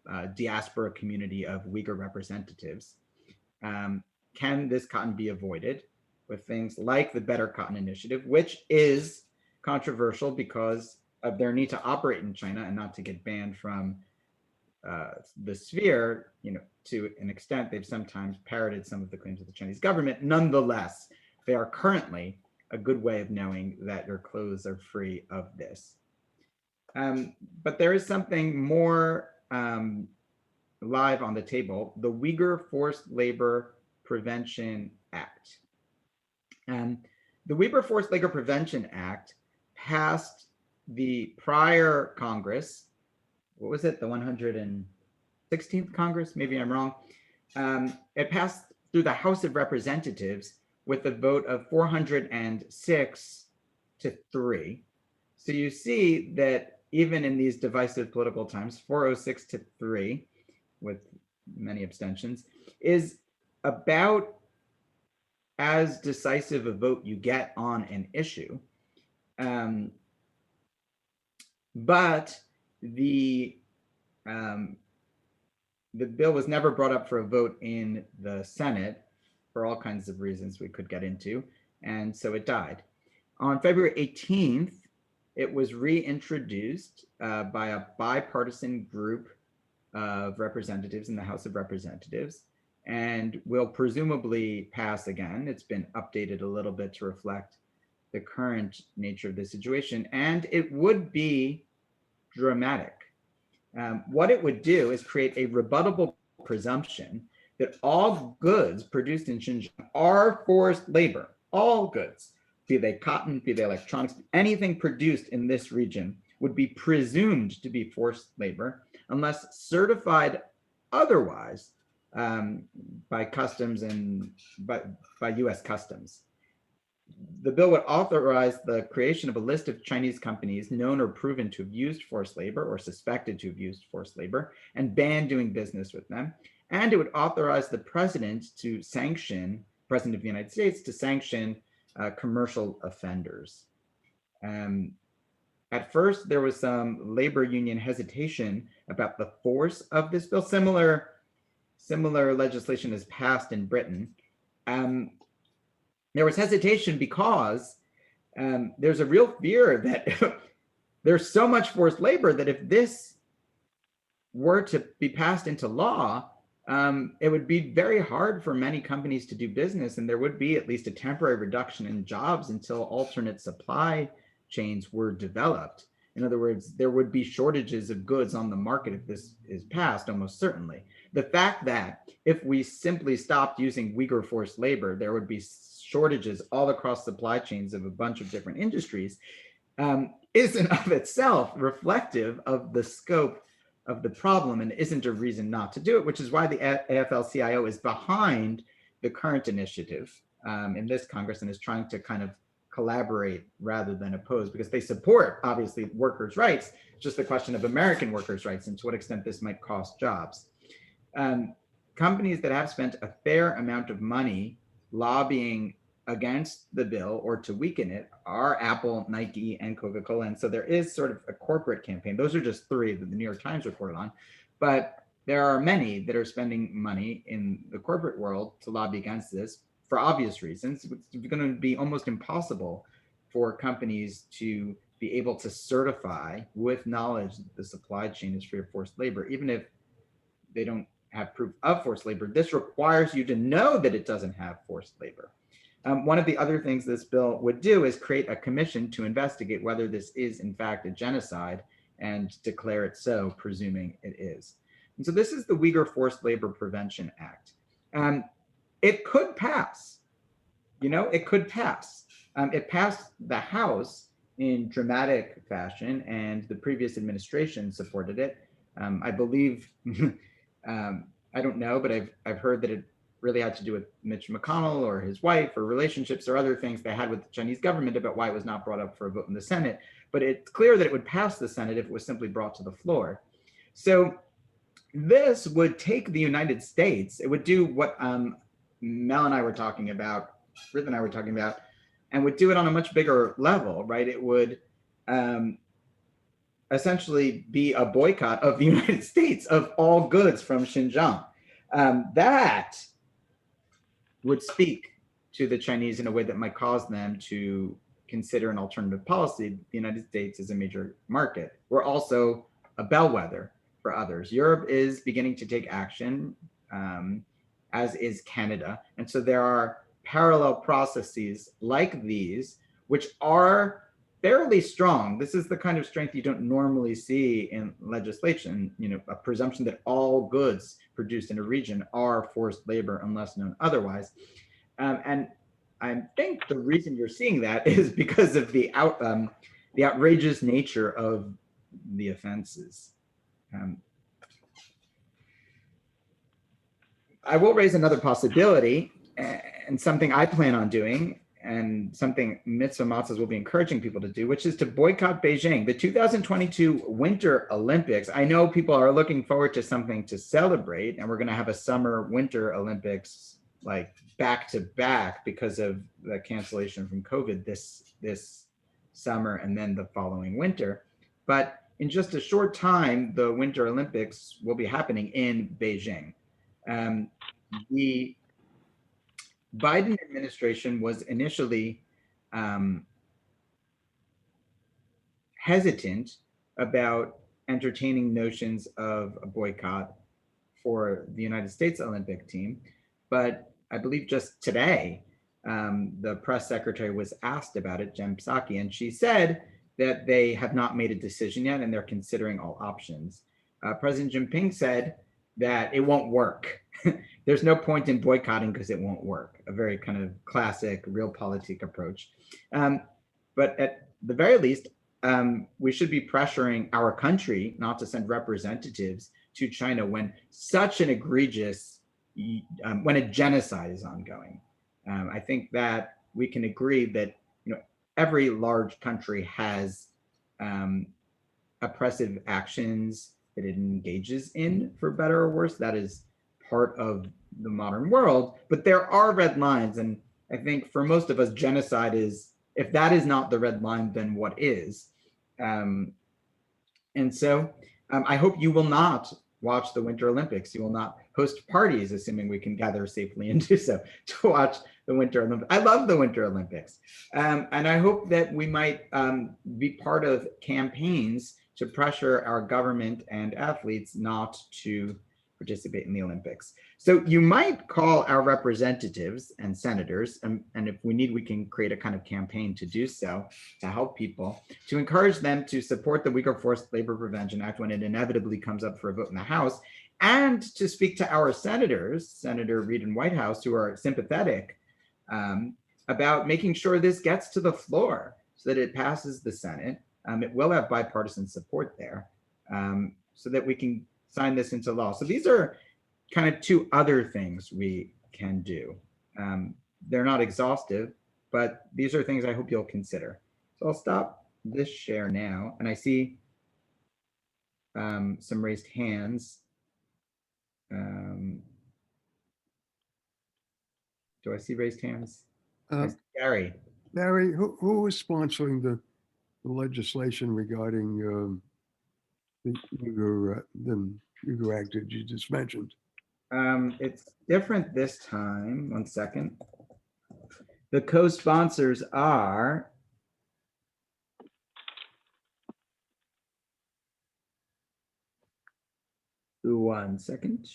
a diaspora community of Uyghur representatives. Can this cotton be avoided with things like the Better Cotton Initiative, which is controversial because of their need to operate in China and not to get banned from the sphere. To an extent, they've sometimes parroted some of the claims of the Chinese government. Nonetheless, they are currently a good way of knowing that your clothes are free of this. But there is something more live on the table, the Uyghur Forced Labor Prevention Act. The Uyghur Forced Labor Prevention Act passed the prior Congress. What was it? The 116th Congress? Maybe I'm wrong. It passed through the House of Representatives with a vote of 406 to 3. So you see that even in these divisive political times, 406 to 3, with many abstentions, is about as decisive a vote you get on an issue. But the bill was never brought up for a vote in the Senate for all kinds of reasons we could get into, and so it died. On February 18th, it was reintroduced by a bipartisan group of representatives in the House of Representatives, and will presumably pass again. It's been updated a little bit to reflect the current nature of the situation, and it would be dramatic. What it would do is create a rebuttable presumption that all goods produced in Xinjiang are forced labor, all goods, be they cotton, be they electronics, anything produced in this region would be presumed to be forced labor unless certified otherwise by customs and by US Customs. The bill would authorize the creation of a list of Chinese companies known or proven to have used forced labor or suspected to have used forced labor and ban doing business with them. And it would authorize the president of the United States to sanction commercial offenders. At first, there was some labor union hesitation about the force of this bill. Similar legislation is passed in Britain. There was hesitation because there's a real fear that there's so much forced labor that if this were to be passed into law, it would be very hard for many companies to do business, and there would be at least a temporary reduction in jobs until alternate supply chains were developed. In other words, there would be shortages of goods on the market if this is passed, almost certainly. The fact that if we simply stopped using Uyghur forced labor, there would be shortages all across supply chains of a bunch of different industries, isn't of itself reflective of the scope of the problem and isn't a reason not to do it, which is why the AFL-CIO is behind the current initiative in this Congress and is trying to kind of collaborate rather than oppose, because they support, obviously, workers' rights. It's just the question of American workers' rights and to what extent this might cost jobs. Companies that have spent a fair amount of money lobbying against the bill or to weaken it are Apple, Nike, and Coca-Cola. And so there is sort of a corporate campaign. Those are just three that the New York Times reported on. But there are many that are spending money in the corporate world to lobby against this for obvious reasons. It's going to be almost impossible for companies to be able to certify with knowledge that the supply chain is free of forced labor, even if they don't have proof of forced labor. This requires you to know that it doesn't have forced labor. One of the other things this bill would do is create a commission to investigate whether this is in fact a genocide and declare it so, presuming it is. And so this is the Uyghur Forced Labor Prevention Act. It could pass, it could pass. It passed the House in dramatic fashion and the previous administration supported it. I believe, I don't know, but I've heard that it really had to do with Mitch McConnell or his wife or relationships or other things they had with the Chinese government about why it was not brought up for a vote in the Senate. But it's clear that it would pass the Senate if it was simply brought to the floor. So this would take the United States, it would do what Mel and I were talking about, Ruth and I were talking about, and would do it on a much bigger level, right? It would essentially be a boycott of the United States of all goods from Xinjiang. That would speak to the Chinese in a way that might cause them to consider an alternative policy. The United States is a major market. We're also a bellwether for others. Europe is beginning to take action, as is Canada. And so there are parallel processes like these, which are fairly strong. This is the kind of strength you don't normally see in legislation, a presumption that all goods produced in a region are forced labor unless known otherwise. And I think the reason you're seeing that is because of the outrageous nature of the offenses. I will raise another possibility and something I plan on doing, and something Mitzvah Matzahs will be encouraging people to do, which is to boycott Beijing. The 2022 Winter Olympics, I know people are looking forward to something to celebrate, and we're gonna have a summer Winter Olympics like back to back because of the cancellation from COVID this summer and then the following winter. But in just a short time, the Winter Olympics will be happening in Beijing. The Biden administration was initially hesitant about entertaining notions of a boycott for the United States Olympic team. But I believe just today, the press secretary was asked about it, Jen Psaki, and she said that they have not made a decision yet and they're considering all options. President Jinping said that it won't work. There's no point in boycotting because it won't work. A very kind of classic realpolitik approach. But at the very least, we should be pressuring our country not to send representatives to China when such an egregious, when a genocide is ongoing. I think that we can agree that every large country has oppressive actions that it engages in, for better or worse. That is part of the modern world, but there are red lines. And I think for most of us, genocide is, if that is not the red line, then what is? And so I hope you will not watch the Winter Olympics. You will not host parties, assuming we can gather safely and do so, to watch the Winter Olympics. I love the Winter Olympics. And I hope that we might be part of campaigns to pressure our government and athletes not to participate in the Olympics. So you might call our representatives and senators, and if we need, we can create a kind of campaign to do so, to help people, to encourage them to support the Uyghur Forced Labor Prevention Act when it inevitably comes up for a vote in the House, and to speak to our senators, Senator Reid and Whitehouse, who are sympathetic about making sure this gets to the floor so that it passes the Senate. It will have bipartisan support there, so that we can sign this into law. So these are kind of two other things we can do. They're not exhaustive, but these are things I hope you'll consider. So I'll stop this share now, and I see some raised hands. Do I see raised hands? Gary. Barry, who is sponsoring the legislation regarding the Uighur Act that you just mentioned? It's different this time. 1 second. The co-sponsors are one second.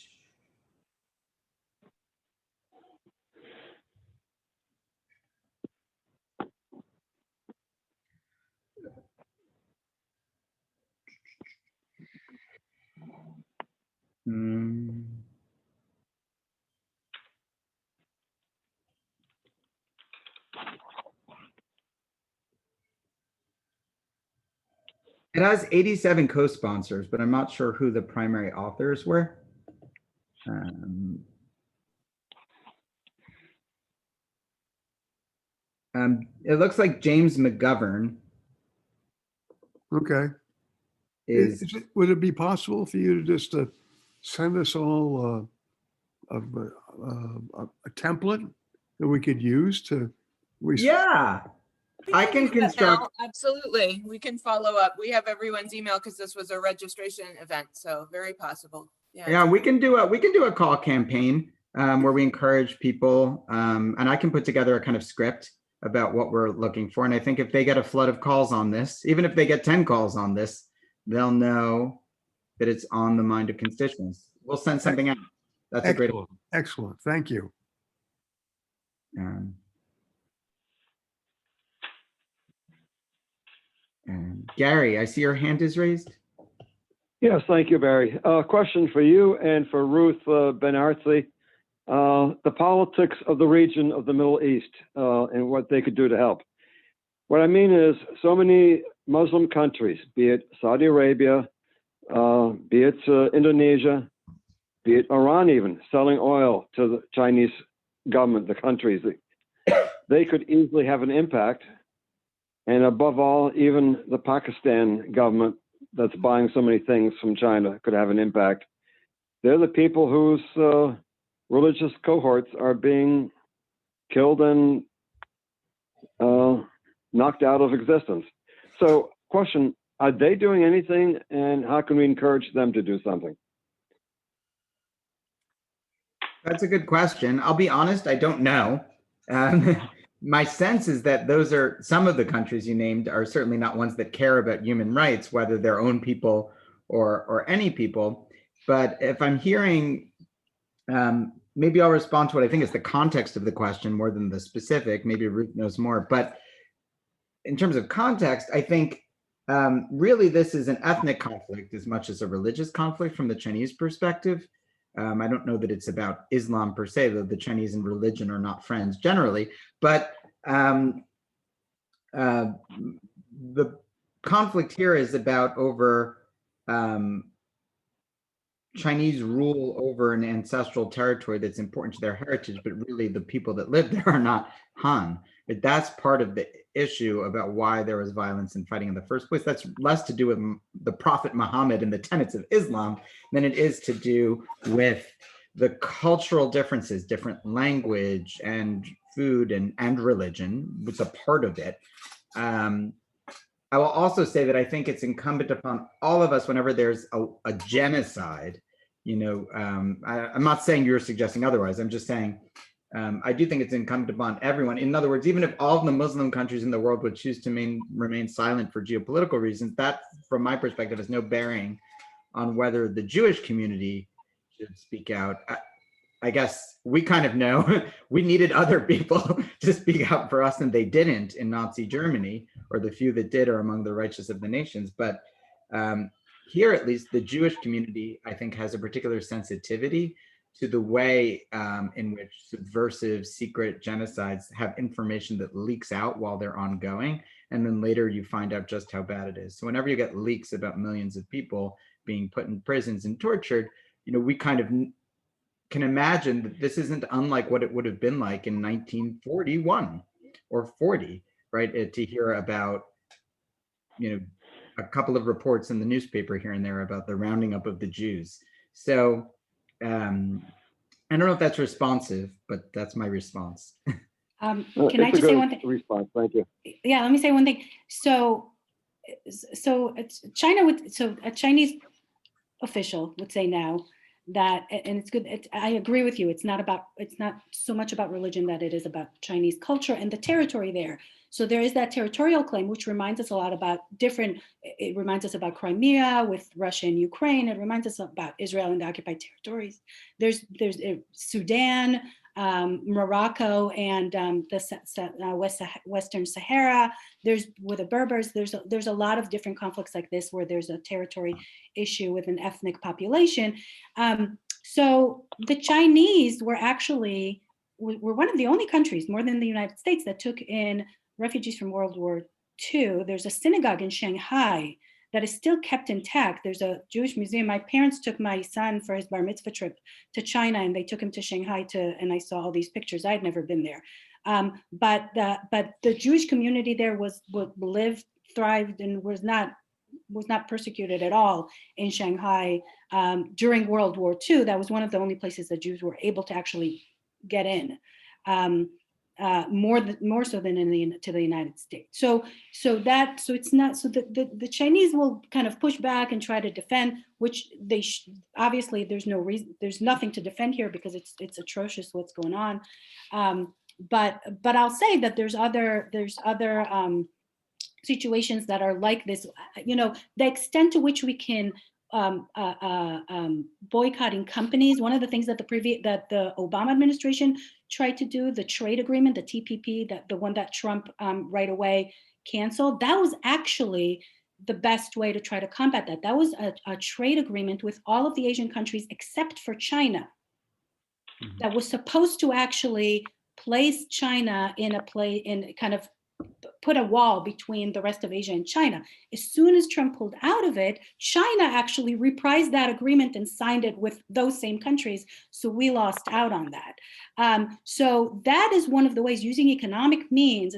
It has 87 co-sponsors, but I'm not sure who the primary authors were. It looks like James McGovern. Okay. Would it be possible for you to just send us all a template that we could use to? Yeah, I can construct. Absolutely, we can follow up. We have everyone's email because this was a registration event, so very possible. Yeah, we can do a call campaign where we encourage people, and I can put together a kind of script about what we're looking for. And I think if they get a flood of calls on this, even if they get 10 calls on this, they'll know that it's on the mind of constituents. We'll send something out. That's excellent. A great. Excellent. Thank you. Gary, I see your hand is raised. Yes, thank you, Barry. Question for you and for Ruth Ben-Artzi. The politics of the region of the Middle East and what they could do to help. What I mean is so many Muslim countries, be it Saudi Arabia, be it Indonesia, be it Iran even, selling oil to the Chinese government, the countries, they could easily have an impact. And above all, even the Pakistan government that's buying so many things from China could have an impact. They're the people whose religious cohorts are being killed and knocked out of existence. So, question, are they doing anything, and how can we encourage them to do something? That's a good question. I'll be honest, I don't know. My sense is that those are some of the countries you named are certainly not ones that care about human rights, whether their own people or any people. But if I'm hearing, maybe I'll respond to what I think is the context of the question more than the specific. Maybe Ruth knows more. But in terms of context, I think really this is an ethnic conflict as much as a religious conflict from the Chinese perspective. I don't know that it's about Islam per se, though the Chinese and religion are not friends generally. But the conflict here is about over Chinese rule over an ancestral territory that's important to their heritage, but really the people that live there are not Han. But that's part of the issue about why there was violence and fighting in the first place. That's less to do with the Prophet Muhammad and the tenets of Islam than it is to do with the cultural differences, different language and food and religion was a part of it. I will also say that I think it's incumbent upon all of us whenever there's a genocide, I'm not saying you're suggesting otherwise. I'm just saying I do think it's incumbent upon everyone. In other words, even if all of the Muslim countries in the world would choose to remain silent for geopolitical reasons, that, from my perspective, has no bearing on whether the Jewish community should speak out. I guess we kind of know we needed other people to speak out for us, and they didn't in Nazi Germany, or the few that did are among the righteous of the nations. But here, at least, the Jewish community, I think, has a particular sensitivity to the way in which subversive secret genocides have information that leaks out while they're ongoing. And then later you find out just how bad it is. So whenever you get leaks about millions of people being put in prisons and tortured, we kind of can imagine that this isn't unlike what it would have been like in 1941 or 40, right? To hear about, a couple of reports in the newspaper here and there about the rounding up of the Jews. So I don't know if that's responsive, but that's my response. Can I just say one thing? Response. Thank you. Yeah, let me say one thing. So China a Chinese official would say now that, and it's good. I agree with you. It's not so much about religion that it is about Chinese culture and the territory there. So there is that territorial claim, which reminds us a lot about it reminds us about Crimea with Russia and Ukraine. It reminds us about Israel and the occupied territories. There's Sudan, Morocco, and the Western Sahara. There's with the Berbers. There's a lot of different conflicts like this where there's a territory issue with an ethnic population. So the Chinese were one of the only countries, more than the United States, that took in refugees from World War II. There's a synagogue in Shanghai that is still kept intact. There's a Jewish museum. My parents took my son for his bar mitzvah trip to China, and they took him to Shanghai and I saw all these pictures. I'd never been there. But the Jewish community there lived, thrived, and was not persecuted at all in Shanghai during World War II. That was one of the only places that Jews were able to actually get in. More so than to the United States. So it's not, so the Chinese will kind of push back and try to defend, which they obviously there's no reason, there's nothing to defend here because it's atrocious what's going on. But I'll say that there's other situations that are like this. The extent to which we can boycotting companies. One of the things that the Obama administration tried to do, the trade agreement, the TPP, the one that Trump right away canceled, that was actually the best way to try to combat that. That was a trade agreement with all of the Asian countries except for China, that was supposed to actually place China in kind of put a wall between the rest of Asia and China. As soon as Trump pulled out of it, China actually reprised that agreement and signed it with those same countries. So we lost out on that. So that is one of the ways using economic means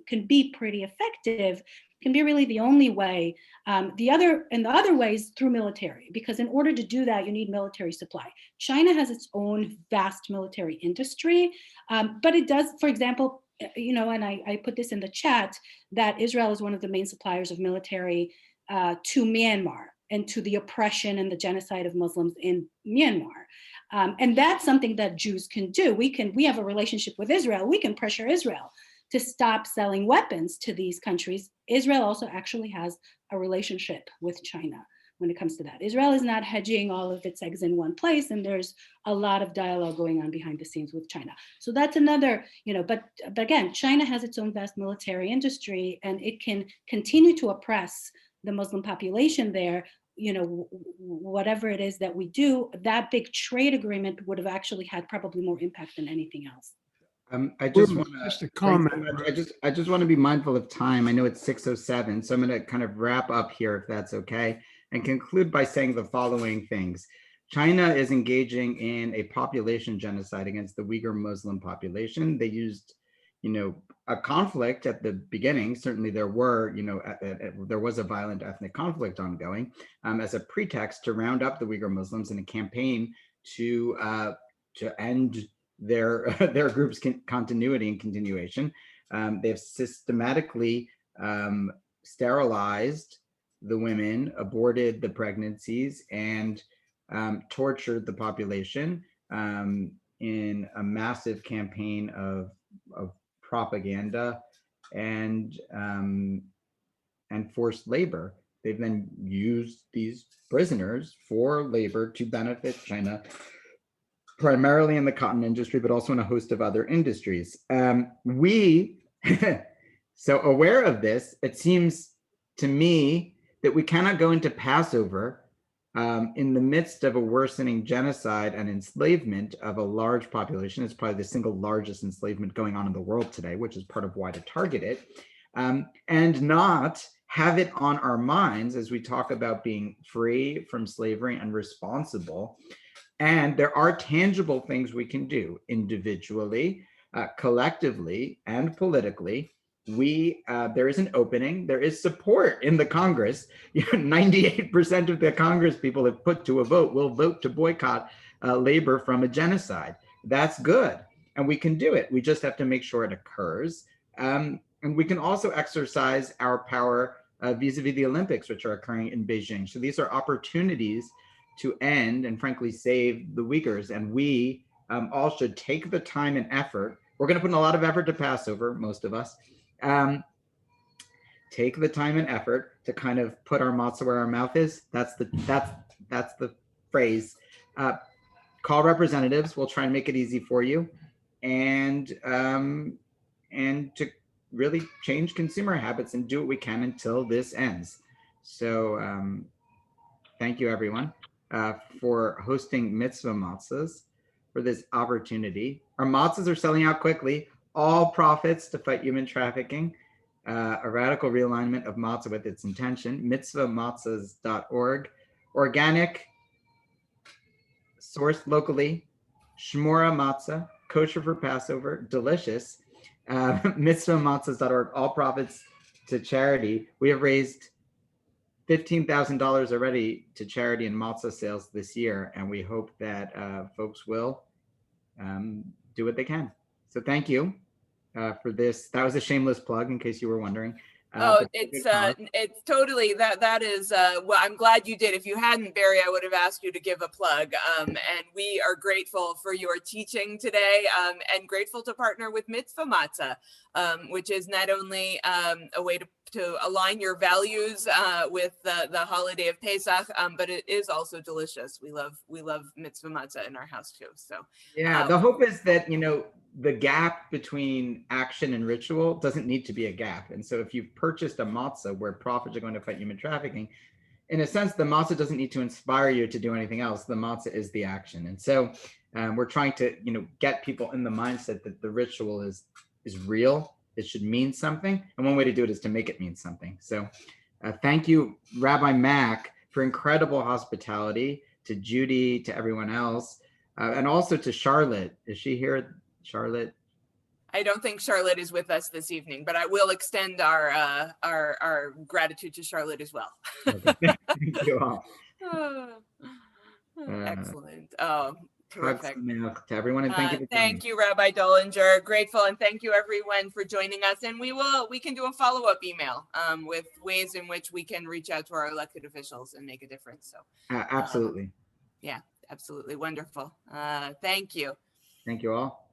can be pretty effective, can be really the only way. The other ways through military, because in order to do that, you need military supply. China has its own vast military industry, but it does, for example, and I put this in the chat, that Israel is one of the main suppliers of military to Myanmar and to the oppression and the genocide of Muslims in Myanmar. And that's something that Jews can do. We have a relationship with Israel. We can pressure Israel to stop selling weapons to these countries. Israel also actually has a relationship with China when it comes to that. Israel is not hedging all of its eggs in one place, and there's a lot of dialogue going on behind the scenes with China. So that's another, but again, China has its own vast military industry, and it can continue to oppress the Muslim population there. Whatever it is that we do, that big trade agreement would have actually had probably more impact than anything else. I just want just a comment. I just want to be mindful of time. I know it's 6:07, so I'm going to kind of wrap up here, if that's okay, and conclude by saying the following things. China is engaging in a population genocide against the Uyghur Muslim population. They used, a conflict at the beginning. Certainly there was a violent ethnic conflict ongoing as a pretext to round up the Uyghur Muslims in a campaign to end their group's continuity and continuation. They've systematically sterilized the women, aborted the pregnancies, and tortured the population in a massive campaign of propaganda and forced labor. They've then used these prisoners for labor to benefit China, primarily in the cotton industry, but also in a host of other industries. So aware of this, it seems to me that we cannot go into Passover in the midst of a worsening genocide and enslavement of a large population. It's probably the single largest enslavement going on in the world today, which is part of why to target it, and not have it on our minds as we talk about being free from slavery and responsible. And there are tangible things we can do individually, collectively, and politically. There is an opening, there is support in the Congress. 98% of the Congress people have put to a vote will vote to boycott labor from a genocide. That's good, and we can do it. We just have to make sure it occurs. And we can also exercise our power vis-a-vis the Olympics, which are occurring in Beijing. So these are opportunities to end and frankly save the Uyghurs. And we all should take the time and effort. We're going to put in a lot of effort to Passover, most of us. Take the time and effort to kind of put our matzah where our mouth is. That's the phrase. Call representatives. We'll try and make it easy for you, and to really change consumer habits and do what we can until this ends. So thank you, everyone, for hosting Mitzvah Matzahs, for this opportunity. Our matzahs are selling out quickly. All profits to fight human trafficking. A radical realignment of matzah with its intention. mitzvahmatzahs.org. Organic, sourced locally, shmora matzah, kosher for Passover, delicious. mitzvahmatzahs.org. All profits to charity. We have raised $15,000 already to charity and matzah sales this year, and we hope that folks will do what they can. So thank you for this. That was a shameless plug, in case you were wondering. It's totally that is well, I'm glad you did. If you hadn't, Barry, I would have asked you to give a plug. And we are grateful for your teaching today, and grateful to partner with Mitzvah Matzah, which is not only a way to align your values with the holiday of Pesach, but it is also delicious. We love Mitzvah Matzah in our house too. So yeah, the hope is that the gap between action and ritual doesn't need to be a gap. And so if you've purchased a matzah where profits are going to fight human trafficking, in a sense, the matzah doesn't need to inspire you to do anything else. The matzah is the action. And so we're trying to get people in the mindset that the ritual is real. It should mean something. And one way to do it is to make it mean something. So thank you, Rabbi Mack, for incredible hospitality, to Judy, to everyone else, and also to Charlotte. Is she here? Charlotte? I don't think Charlotte is with us this evening, but I will extend our gratitude to Charlotte as well. Okay. Thank you all. Excellent. Oh, terrific. To everyone, and thank you. Thank you, Rabbi Dolinger. Grateful, and thank you everyone for joining us. And we can do a follow-up email with ways in which we can reach out to our elected officials and make a difference. So absolutely. Yeah, absolutely wonderful. Thank you. Thank you all.